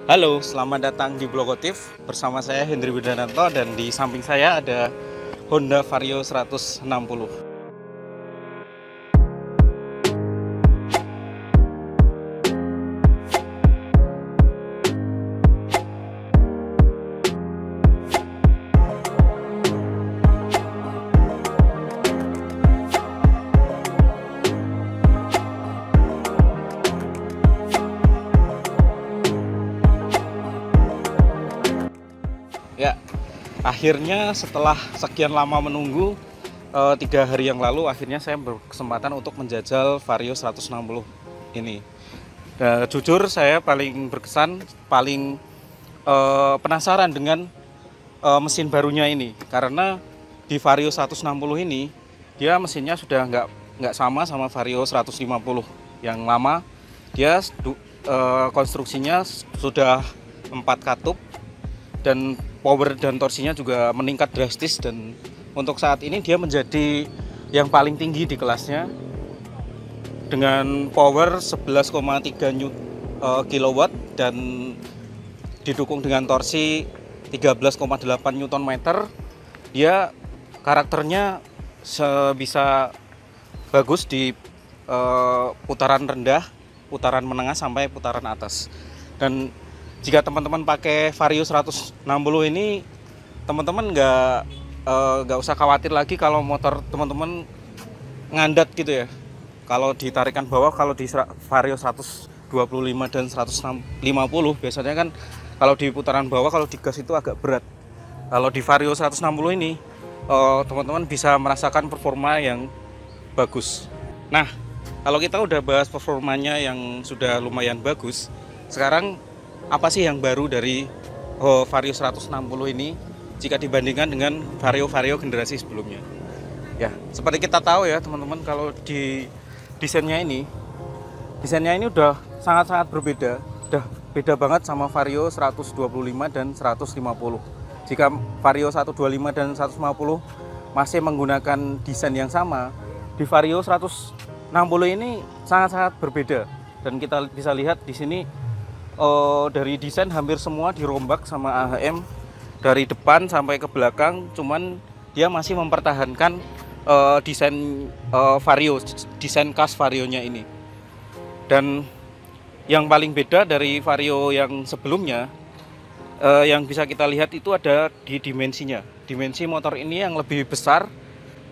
Halo, selamat datang di Blogotif. Bersama saya Hendri Widananto dan di samping saya ada Honda Vario 160. Ya, akhirnya setelah sekian lama menunggu, 3 hari yang lalu akhirnya saya berkesempatan untuk menjajal Vario 160 ini. Jujur saya paling berkesan, paling penasaran dengan mesin barunya ini, karena di Vario 160 ini dia mesinnya sudah nggak sama Vario 150 yang lama. Dia konstruksinya sudah 4 katup dan power dan torsinya juga meningkat drastis, dan untuk saat ini dia menjadi yang paling tinggi di kelasnya dengan power 11,3 kW dan didukung dengan torsi 13,8 Nm. Dia karakternya bisa bagus di putaran rendah, putaran menengah sampai putaran atas. Dan jika teman-teman pakai Vario 160 ini, teman-teman nggak usah khawatir lagi kalau motor teman-teman ngandat gitu ya. Kalau ditarikan bawah, kalau di Vario 125 dan 150 biasanya kan kalau di putaran bawah, kalau digas itu agak berat. Kalau di Vario 160 ini teman-teman bisa merasakan performa yang bagus. Nah, kalau kita udah bahas performanya yang sudah lumayan bagus, sekarang apa sih yang baru dari Vario 160 ini jika dibandingkan dengan Vario generasi sebelumnya? Ya, seperti kita tahu ya teman-teman, kalau di desainnya ini udah sangat-sangat berbeda. Udah beda banget sama Vario 125 dan 150. Jika Vario 125 dan 150 masih menggunakan desain yang sama, di Vario 160 ini sangat-sangat berbeda. Dan kita bisa lihat di sini dari desain hampir semua dirombak sama AHM dari depan sampai ke belakang, cuman dia masih mempertahankan desain Vario, desain khas Varionya ini. Dan yang paling beda dari Vario yang sebelumnya, yang bisa kita lihat itu ada di dimensinya. Dimensi motor ini yang lebih besar,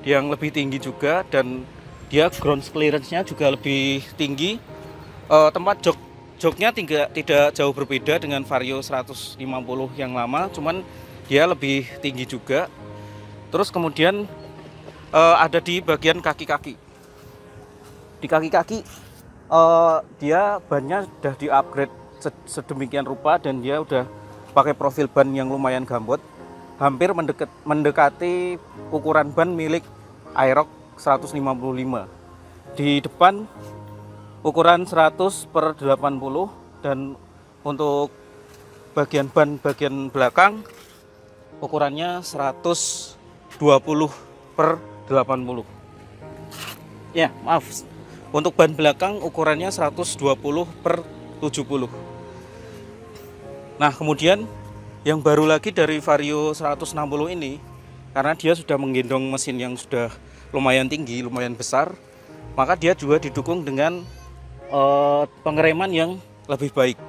yang lebih tinggi juga, dan dia ground clearance-nya juga lebih tinggi. Tempat joknya tidak jauh berbeda dengan Vario 150 yang lama, cuman dia lebih tinggi juga. Terus kemudian ada di bagian kaki-kaki. Di kaki-kaki dia bannya sudah di-upgrade sedemikian rupa, dan dia udah pakai profil ban yang lumayan gambot, hampir mendekati ukuran ban milik Aerox 155. Di depan ukuran 100/80, dan untuk bagian ban bagian belakang ukurannya 120/80. Ya, maaf. Untuk ban belakang ukurannya 120/70. Nah, kemudian yang baru lagi dari Vario 160 ini, karena dia sudah menggendong mesin yang sudah lumayan tinggi, lumayan besar, maka dia juga didukung dengan pengereman yang lebih baik.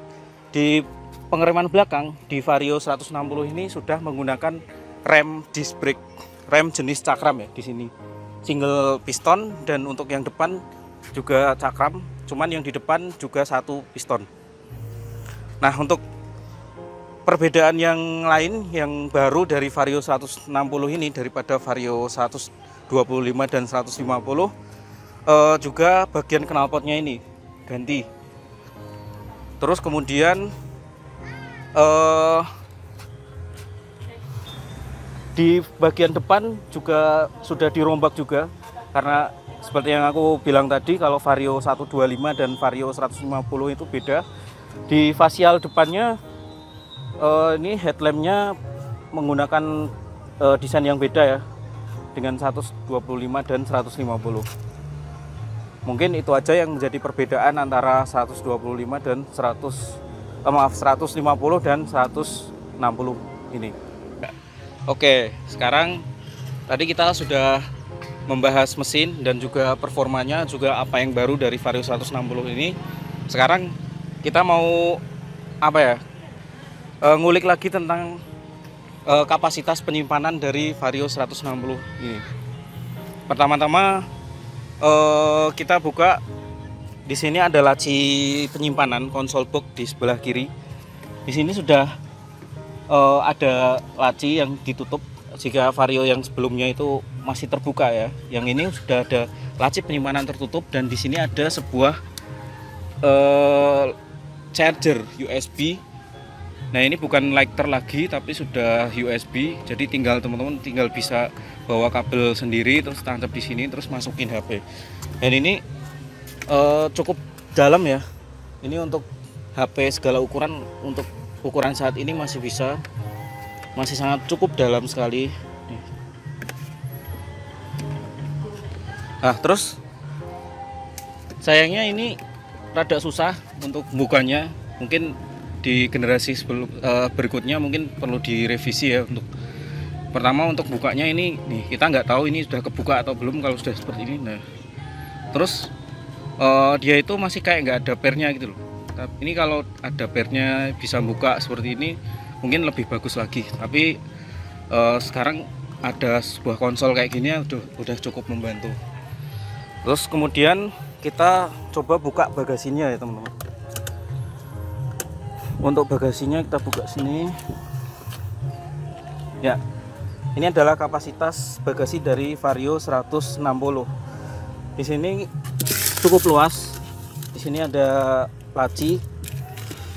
Di pengereman belakang di Vario 160 ini sudah menggunakan rem disc brake, rem jenis cakram ya di sini. Single piston, dan untuk yang depan juga cakram, cuman yang di depan juga satu piston. Nah, untuk perbedaan yang lain yang baru dari Vario 160 ini daripada Vario 125 dan 150, juga bagian knalpotnya ini ganti. Terus kemudian di bagian depan juga sudah dirombak juga, karena seperti yang aku bilang tadi, kalau Vario 125 dan Vario 150 itu beda. Di fasial depannya ini headlampnya menggunakan desain yang beda ya, dengan 125 dan 150. Mungkin itu aja yang menjadi perbedaan antara 125 dan 150 maaf 150 dan 160 ini. Oke, sekarang tadi kita sudah membahas mesin dan juga performanya, juga apa yang baru dari Vario 160 ini. Sekarang kita mau apa ya, ngulik lagi tentang kapasitas penyimpanan dari Vario 160 ini. Pertama-tama kita buka. Di sini ada laci penyimpanan konsol box di sebelah kiri. Di sini sudah ada laci yang ditutup. Jika Vario yang sebelumnya itu masih terbuka ya, yang ini sudah ada laci penyimpanan tertutup, dan di sini ada sebuah charger USB. Nah, ini bukan lighter lagi tapi sudah USB. Jadi teman-teman tinggal bisa bawa kabel sendiri, terus tancap di sini, terus masukin HP. Dan ini cukup dalam ya. Ini untuk HP segala ukuran, untuk ukuran saat ini masih sangat cukup dalam sekali. Nah, terus sayangnya ini rada susah untuk bukanya. Mungkin di generasi berikutnya mungkin perlu direvisi ya. Untuk pertama, untuk bukanya ini nih, kita nggak tahu ini sudah kebuka atau belum kalau sudah seperti ini. Nah, terus dia itu masih kayak nggak ada pernya gitu loh. Tapi ini kalau ada pernya bisa buka seperti ini mungkin lebih bagus lagi. Tapi sekarang ada sebuah konsol kayak gini udah cukup membantu. Terus kemudian kita coba buka bagasinya ya teman-teman. Untuk bagasinya kita buka sini. Ya, ini adalah kapasitas bagasi dari Vario 160. Di sini cukup luas. Di sini ada laci.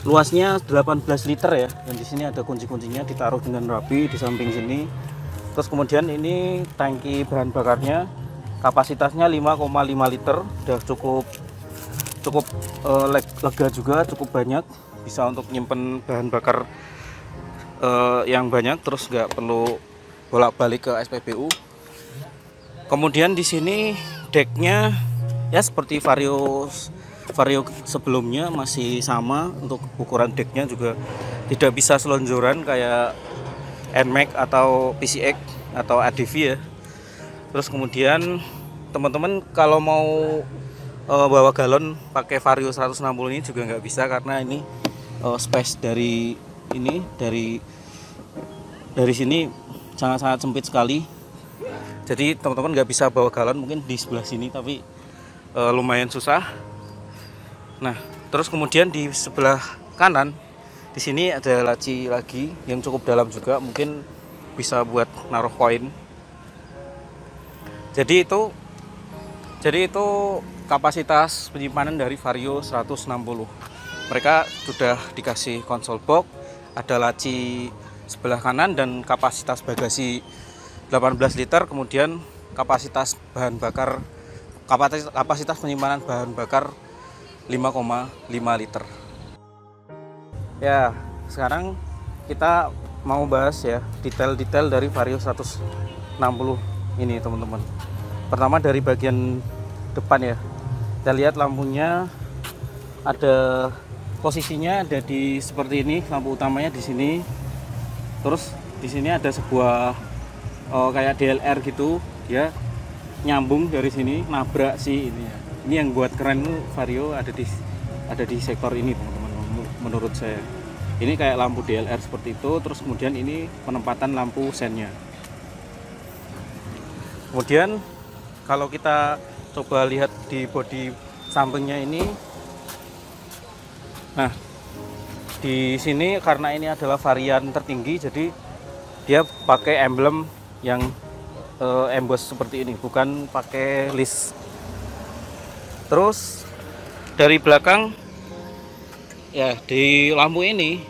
Luasnya 18 liter ya. Dan di sini ada kunci-kuncinya ditaruh dengan rapi di samping sini. Terus kemudian ini tangki bahan bakarnya. Kapasitasnya 5,5 liter. Udah cukup lega juga, cukup banyak. Bisa untuk nyimpen bahan bakar yang banyak, terus nggak perlu bolak-balik ke SPBU. Kemudian di sini decknya ya seperti Vario sebelumnya, masih sama. Untuk ukuran decknya juga tidak bisa selonjoran kayak NMAX atau PCX atau ADV ya. Terus kemudian teman-teman kalau mau bawa galon pakai Vario 160 ini juga nggak bisa, karena ini space dari sini sangat-sangat sempit sekali. Jadi teman-teman nggak bisa bawa galon mungkin di sebelah sini, tapi lumayan susah. Nah, terus kemudian di sebelah kanan di sini ada laci lagi yang cukup dalam juga, mungkin bisa buat naruh koin. Jadi itu kapasitas penyimpanan dari Vario 160. Mereka sudah dikasih konsol box, ada laci sebelah kanan, dan kapasitas bagasi 18 liter. Kemudian kapasitas penyimpanan bahan bakar 5,5 liter. Ya, sekarang kita mau bahas ya detail-detail dari Vario 160 ini teman-teman. Pertama dari bagian depan ya. Kita lihat lampunya ada posisinya ada di seperti ini, lampu utamanya di sini. Terus di sini ada sebuah kayak DLR gitu ya, nyambung dari sini nabrak si ini ya. Ini yang buat keren tuh Vario ada di sektor ini teman-teman, menurut saya. Ini kayak lampu DLR seperti itu. Terus kemudian ini penempatan lampu sennya. Kemudian kalau kita coba lihat di bodi sampingnya ini, nah di sini karena ini adalah varian tertinggi, jadi dia pakai emblem yang emboss seperti ini, bukan pakai list. Terus dari belakang ya, di lampu ini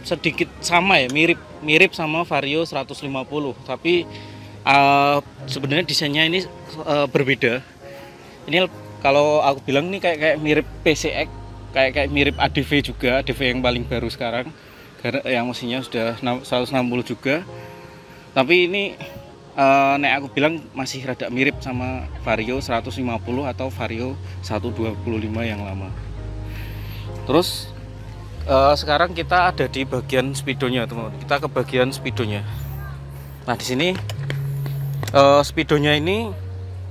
sedikit sama ya, mirip sama Vario 150, tapi sebenarnya desainnya ini berbeda. Ini kalau aku bilang ini kayak mirip PCX, kayak mirip ADV juga, ADV yang paling baru sekarang, karena yang mesinnya sudah 160 juga. Tapi ini nek aku bilang masih rada mirip sama Vario 150 atau Vario 125 yang lama. Terus Sekarang kita ada di bagian speedonya, teman-teman. Kita ke bagian speedonya. Nah, di sini speedonya ini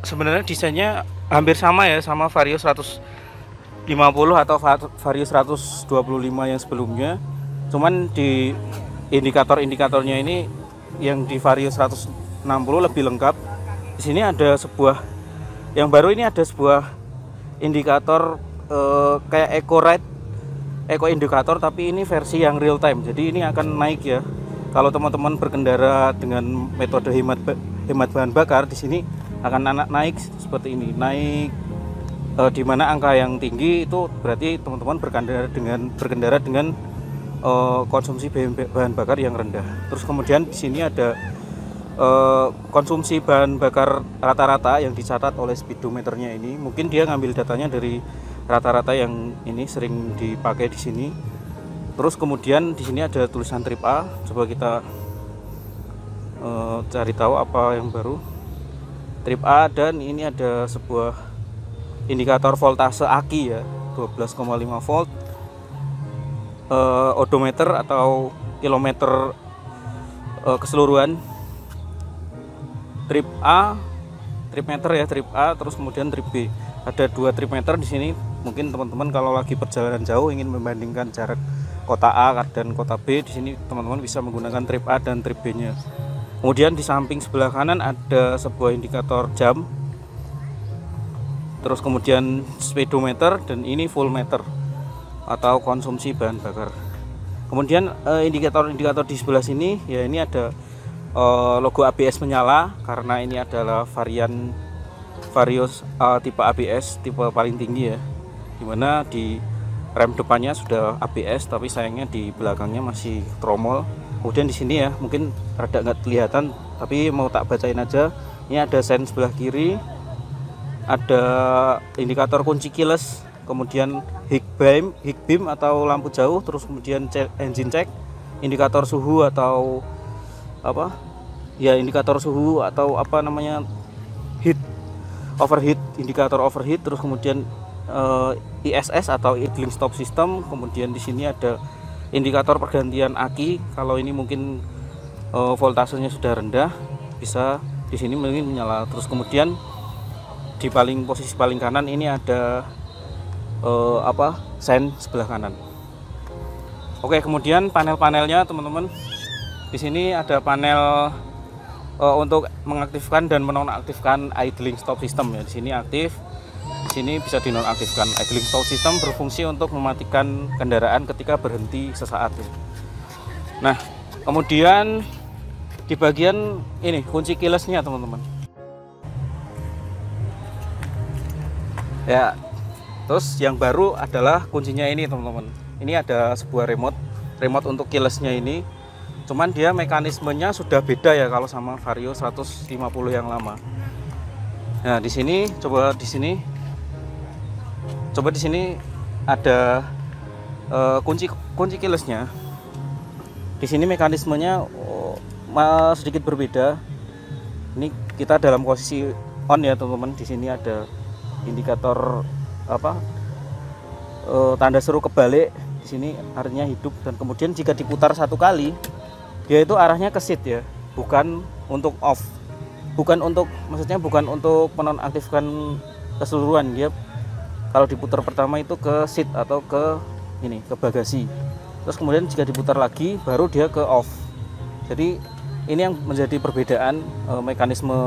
sebenarnya desainnya hampir sama ya, sama Vario 150 atau Vario 125 yang sebelumnya. Cuman di indikator-indikatornya ini yang di Vario 160 lebih lengkap. Di sini ada sebuah yang baru, ini ada sebuah indikator kayak eco indikator, tapi ini versi yang real time. Jadi ini akan naik ya. Kalau teman-teman berkendara dengan metode hemat bahan bakar, di sini akan naik seperti ini. Naik di mana angka yang tinggi itu berarti teman-teman berkendara dengan konsumsi bahan bakar yang rendah. Terus kemudian di sini ada konsumsi bahan bakar rata-rata yang dicatat oleh speedometernya ini. Mungkin dia ngambil datanya dari rata-rata yang ini sering dipakai di sini. Terus kemudian di sini ada tulisan trip A. Coba kita cari tahu apa yang baru. Trip A, dan ini ada sebuah indikator voltase aki ya, 12,5 volt. Odometer atau kilometer keseluruhan. Trip A, trip meter ya, trip A, terus kemudian trip B. Ada 2 trip meter di sini. Mungkin teman-teman kalau lagi perjalanan jauh ingin membandingkan jarak kota A dan kota B, di sini teman-teman bisa menggunakan trip A dan trip B-nya. Kemudian di samping sebelah kanan ada sebuah indikator jam. Terus kemudian speedometer, dan ini full meter atau konsumsi bahan bakar. Kemudian indikator-indikator di sebelah sini ya, ini ada logo ABS menyala karena ini adalah Vario tipe ABS, tipe paling tinggi ya, dimana di rem depannya sudah ABS, tapi sayangnya di belakangnya masih tromol. Kemudian di sini ya, mungkin rada nggak kelihatan, tapi mau tak bacain aja. Ini ada sen sebelah kiri, ada indikator kunci keyless, kemudian hig beam atau lampu jauh, terus kemudian engine check, indikator suhu atau apa ya, indikator suhu atau apa namanya, overheat, indikator overheat. Terus kemudian ISS atau idling stop system. Kemudian di sini ada indikator pergantian aki. Kalau ini mungkin voltasenya sudah rendah, bisa di sini mungkin menyala. Terus kemudian di posisi paling kanan ini ada sen sebelah kanan. Oke, kemudian panel-panelnya teman-teman. Di sini ada panel untuk mengaktifkan dan menonaktifkan idling stop system ya. Di sini aktif, di sini bisa dinonaktifkan. Idling stop system berfungsi untuk mematikan kendaraan ketika berhenti sesaat ya. Nah, kemudian di bagian ini kunci keylessnya teman-teman. Ya, terus yang baru adalah kuncinya ini teman-teman. Ini ada sebuah remote untuk keylessnya ini. Cuman dia mekanismenya sudah beda ya kalau sama Vario 150 yang lama. Nah, di sini coba di sini ada kunci keylessnya. Di sini mekanismenya sedikit berbeda. Ini kita dalam posisi on ya teman-teman. Di sini ada indikator tanda seru kebalik. Di sini artinya hidup, dan kemudian jika diputar 1 kali, dia itu arahnya ke seat ya, bukan untuk off, maksudnya bukan untuk menonaktifkan keseluruhan. Dia kalau diputar pertama itu ke seat atau ke bagasi. Terus kemudian jika diputar lagi baru dia ke off. Jadi ini yang menjadi perbedaan, mekanisme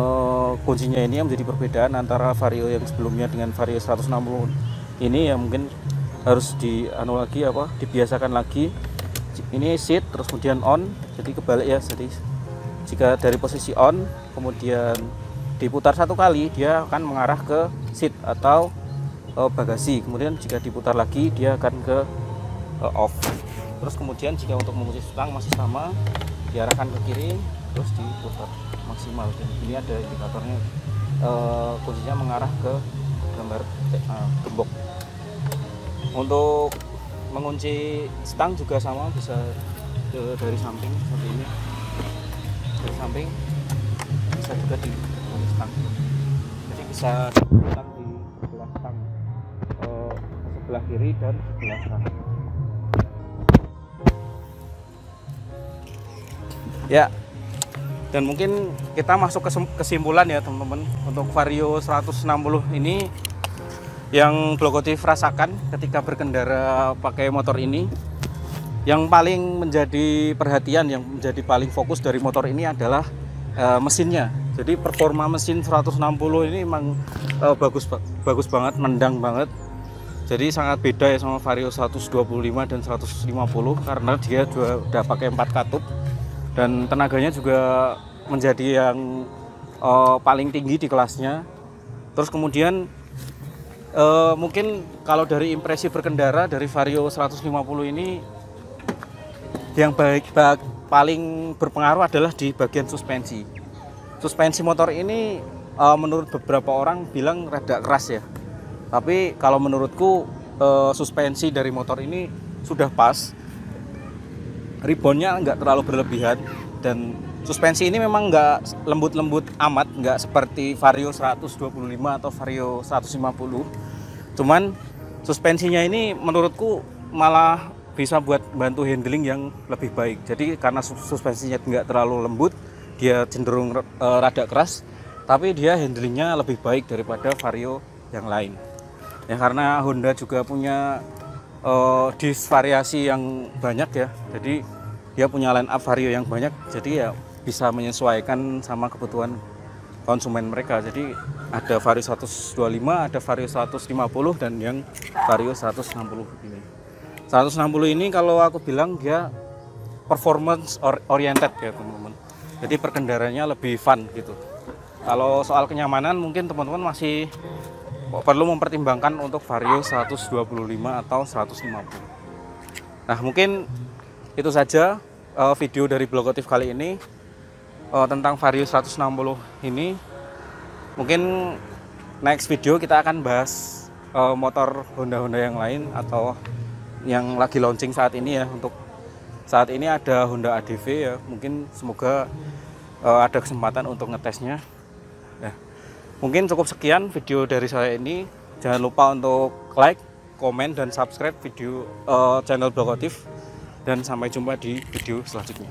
kuncinya ini yang menjadi perbedaan antara Vario yang sebelumnya dengan Vario 160 ini, yang mungkin harus dibiasakan lagi. Ini seat, terus kemudian on, jadi kebalik ya. Jadi jika dari posisi on kemudian diputar 1 kali, dia akan mengarah ke seat atau bagasi. Kemudian jika diputar lagi dia akan ke off. Terus kemudian jika untuk mengunci stang masih sama, diarahkan ke kiri terus diputar maksimal. Dan ini ada indikatornya, kuncinya mengarah ke gambar gembok. Untuk mengunci stang juga sama, bisa dari samping seperti ini, dari samping bisa juga di stang. Jadi bisa diputar di sebelah stang, sebelah kiri dan sebelah kanan. Ya, dan mungkin kita masuk ke kesimpulan ya teman-teman. Untuk Vario 160 ini yang Blogotif rasakan ketika berkendara pakai motor ini, yang paling menjadi perhatian, yang menjadi paling fokus dari motor ini adalah mesinnya. Jadi performa mesin 160 ini memang bagus banget, nendang banget. Jadi sangat beda ya sama Vario 125 dan 150 karena dia udah pakai 4 katup dan tenaganya juga menjadi yang paling tinggi di kelasnya. Terus kemudian mungkin kalau dari impresi berkendara dari Vario 150 ini yang paling berpengaruh adalah di bagian suspensi. Suspensi motor ini menurut beberapa orang bilang rada keras ya. Tapi kalau menurutku suspensi dari motor ini sudah pas. Ribonnya nggak terlalu berlebihan dan suspensi ini memang nggak lembut-lembut amat, nggak seperti Vario 125 atau Vario 150. Cuman suspensinya ini menurutku malah bisa buat bantu handling yang lebih baik. Jadi karena suspensinya nggak terlalu lembut, dia cenderung rada keras, tapi dia handlingnya lebih baik daripada Vario yang lain. Ya karena Honda juga punya disk variasi yang banyak ya, jadi dia punya line up Vario yang banyak, jadi ya bisa menyesuaikan sama kebutuhan konsumen mereka. Jadi ada Vario 125, ada Vario 150 dan yang Vario 160 ini. 160 ini kalau aku bilang dia performance oriented ya teman-teman. Jadi perkendaranya lebih fun gitu. Kalau soal kenyamanan mungkin teman-teman masih perlu mempertimbangkan untuk Vario 125 atau 150. Nah mungkin itu saja video dari Blogotif kali ini tentang Vario 160 ini. Mungkin next video kita akan bahas motor Honda yang lain atau yang lagi launching saat ini ya. Untuk saat ini ada Honda ADV ya, mungkin semoga ada kesempatan untuk ngetesnya ya. Mungkin cukup sekian video dari saya ini. Jangan lupa untuk like, komen, dan subscribe video channel Blogotif. Dan sampai jumpa di video selanjutnya.